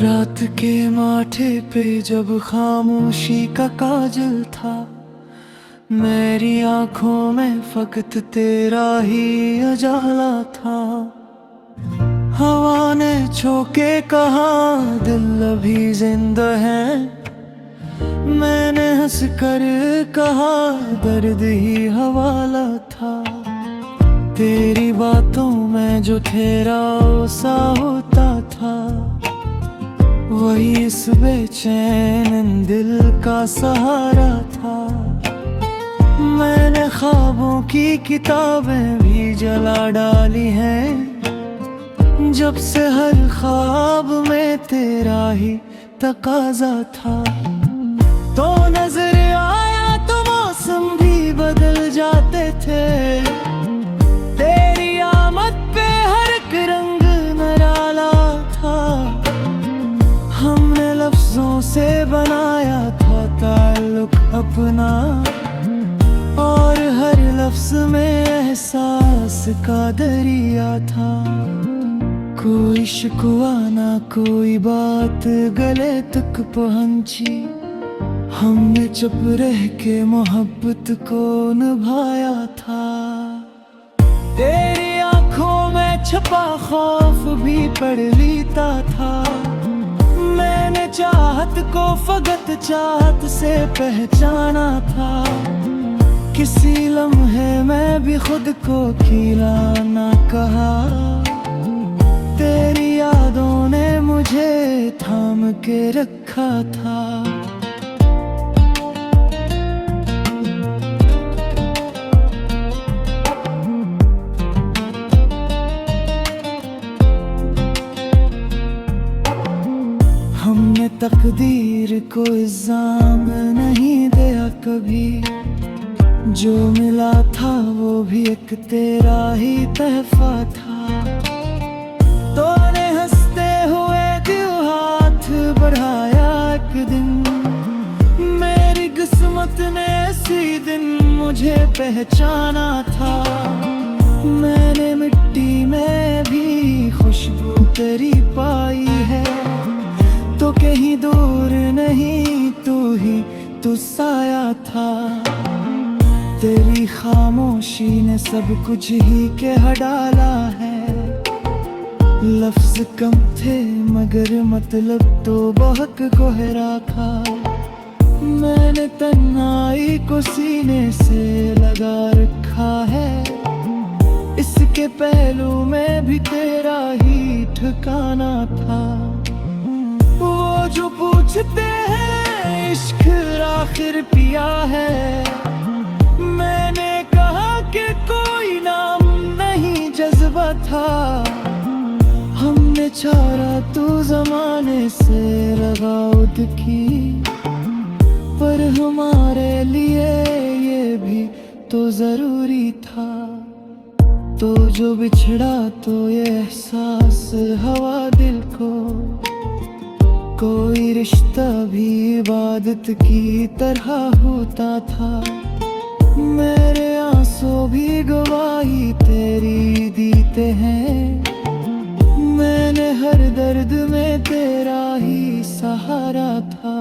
रात के माथे पे जब खामोशी का काजल था, मेरी आंखों में फकत तेरा ही उजाला था। हवा ने छूके कहा दिल अभी जिंदा है, मैंने हंस कर कहा दर्द ही हवाला था। तेरी बातों में जो तेरा सा होता था, वही इस बेचैन दिल का सहारा था। मैंने ख्वाबों की किताबें भी जला डाली हैं, जब से हर ख्वाब में तेरा ही तकाजा था। तो नजर आया तो मौसम भी बदल जाते थे, तेरी आमद पे हर एक रंग निराला था। हमने लफ्जों से बनाया था ताल्लुक अपना, और हर लफ्ज में एहसास का दरिया था। कोई शिकवा ना कोई बात गले तक पहुंची, हमने चुप रह के मोहब्बत को निभाया था। तेरी आंखों में छुपा खौफ भी पढ़ लेता था, मैंने चाहत को फकत चाहत से पहचाना था। किसी लम्हे में भी खुद को खिला ना कहा, तेरी यादों ने मुझे थाम के रखा था। हमने तकदीर को इल्जाम नहीं दिया कभी, जो मिला था वो भी एक तेरा ही तहफा था। तूने हंसते हुए दिल हाथ बढ़ाया एक दिन, मेरी किस्मत ने इसी दिन मुझे पहचाना था। मैंने मिट्टी में भी खुशबू तेरी पाई है, तो कहीं दूर नहीं तू साया था। तेरी खामोशी ने सब कुछ ही कह डाला है, लफ्ज कम थे मगर मतलब तो बहुत गहरा था। मैंने तन्हाई को सीने से लगा रखा है, इसके पहलू में भी तेरा ही ठिकाना था। वो जो पूछते हैं इश्क आखिर पिया है, मैंने कहा कि कोई नाम नहीं जज्बा था। हमने चारा तू जमाने से लगावत की, पर हमारे लिए ये भी तो जरूरी था। तो जो बिछड़ा तो ये एहसास हवा दिल को, कोई रिश्ता भी इबादत की तरह होता था। मेरे आंसू भी गवाही तेरी दीते हैं, मैंने हर दर्द में तेरा ही सहारा था।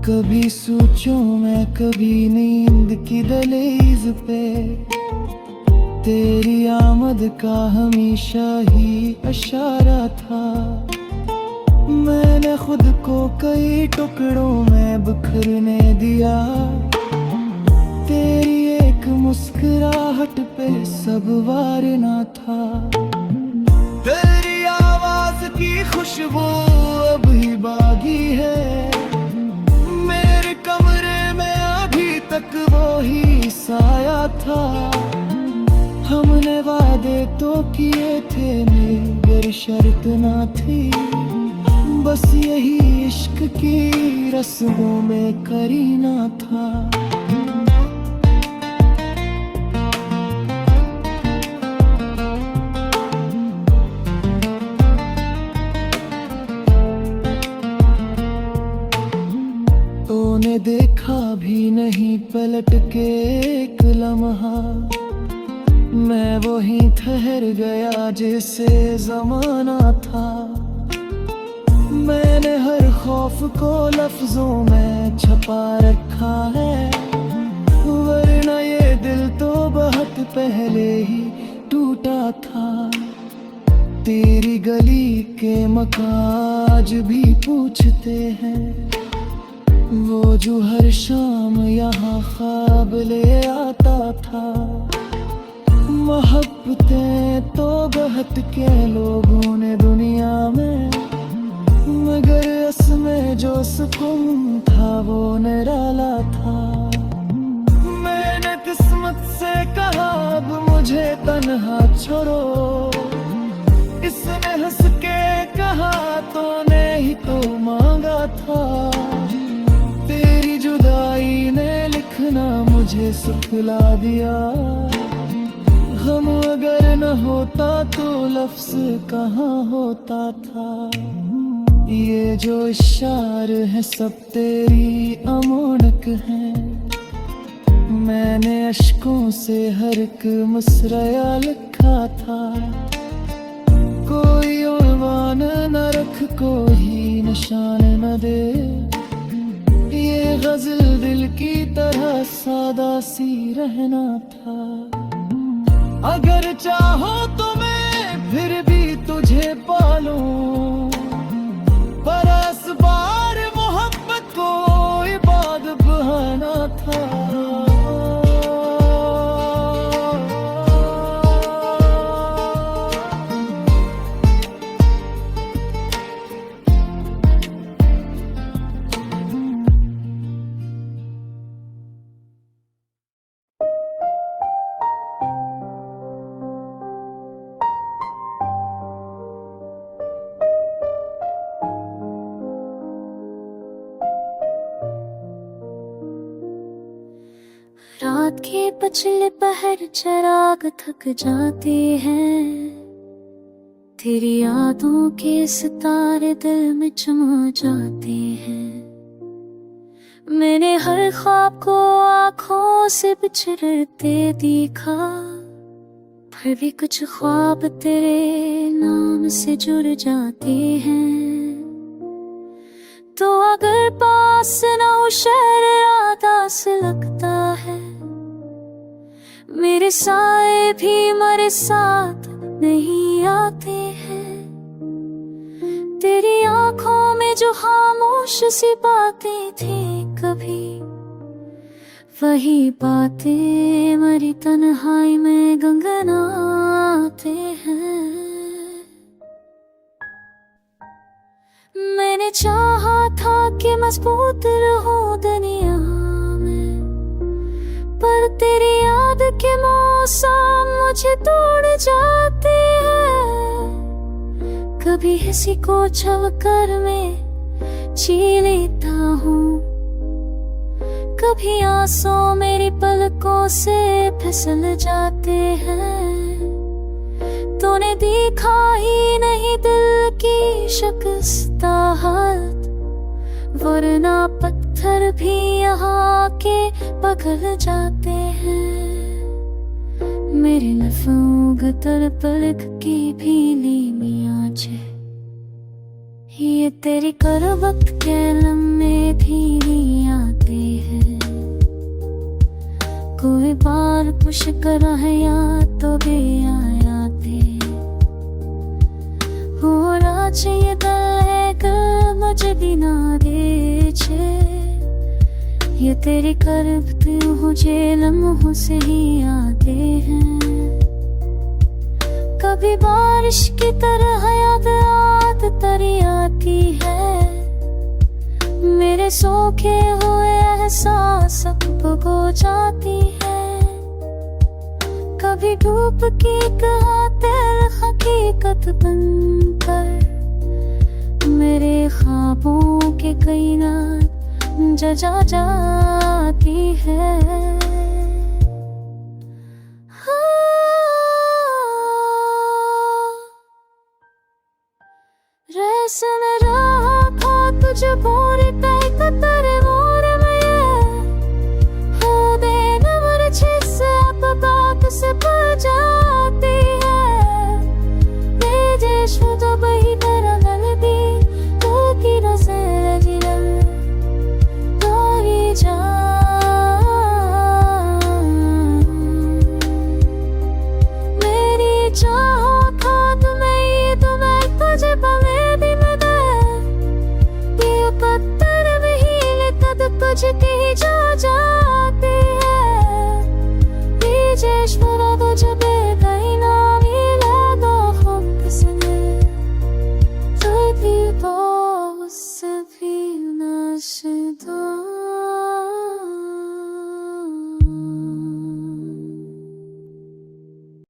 कभी सोचो मैं कभी नींद की दहलीज पे, तेरी आमद का हमेशा ही इशारा था। मैंने खुद को कई टुकड़ों में बिखरने दिया, तेरी एक मुस्कुराहट पे सब वारना था। तेरी आवाज की खुशबू अभी बागी है, मेरे कमरे में अभी तक वो ही साया था। हमने वादे तो किए थे मगर शर्त ना थी, बस यही इश्क की रस्मों में करीना था। तूने देखा भी नहीं पलट के एक लम्हा, मैं वहीं ठहर गया जैसे जमाना था। मैंने हर खौफ को लफ्जों में छपा रखा है, वरना ये दिल तो बहुत पहले ही टूटा था। तेरी गली के मकान आज भी पूछते हैं, वो जो हर शाम यहाँ ख्वाब ले आता था। मोहब्बतें तो बहुत के लोगों ने दुनिया में, मगर इसमें जो सुकून था वो निराला था। मैंने किस्मत से कहा अब मुझे तन्हा छोड़ो, इसने हंस के कहा तूने ही तो मांगा था। तेरी जुदाई ने लिखना मुझे सुखला दिया, गम अगर न होता तो लफ्ज कहाँ होता था। ये जो इशार है सब तेरी अमानत है, मैंने अश्कों से हर एक मुस्रया लिखा था। कोई उन्वान न रख, कोई निशान न दे, ये गजल दिल की तरह सादा सी रहना था। अगर चाहो तो मैं फिर भी तुझे पालूं, पर इस बार मोहब्बत को इबादत बहाना था। रात के पछले पहर चिराग थक जाते हैं, तेरी यादों के सितारे दिल में चमा जाते हैं। मैंने हर ख्वाब को आँखों से बिछड़ते देखा, फिर भी कुछ ख्वाब तेरे नाम से जुड़ जाते हैं। तो अगर पास न हो शहर यादा से लगता है, मेरे साए भी मेरे साथ नहीं आते हैं। तेरी आंखों में जो खामोश सी बातें थी कभी, वही बातें मेरी तन्हाई में गुनगुनाते हैं। मैंने चाहा था कि मजबूत रहूं दुनिया में, पर तेरी याद के मौसम मुझे तोड़ जाते हैं। कभी किसी को छल कर मैं जी लेता हूँ, कभी आंसू मेरी पलकों से फिसल जाते हैं। तूने देखा ही नहीं दिल की शिकस्ता हालत, वरना पत्थर भी यहाँ के पिघल जाते हैं। मेरे लफ्ज़ों गतर पलक की भीली मियाँ छे, ये तेरी करवत के लम्हे भीली आते हैं। कोई बार पुश कर या तो भी आयाते, होना चाहिए है कर मुझे बिना दे छे। ये तेरे करब मुझे लम्हों से ही आते हैं। कभी बारिश की तरह याद आत तरी आती है, मेरे सोखे हुए एहसास भुगो जाती है। कभी धूप की कहते हकीकत बनकर, मेरे ख्वाबों के कई रात जजा जाती है।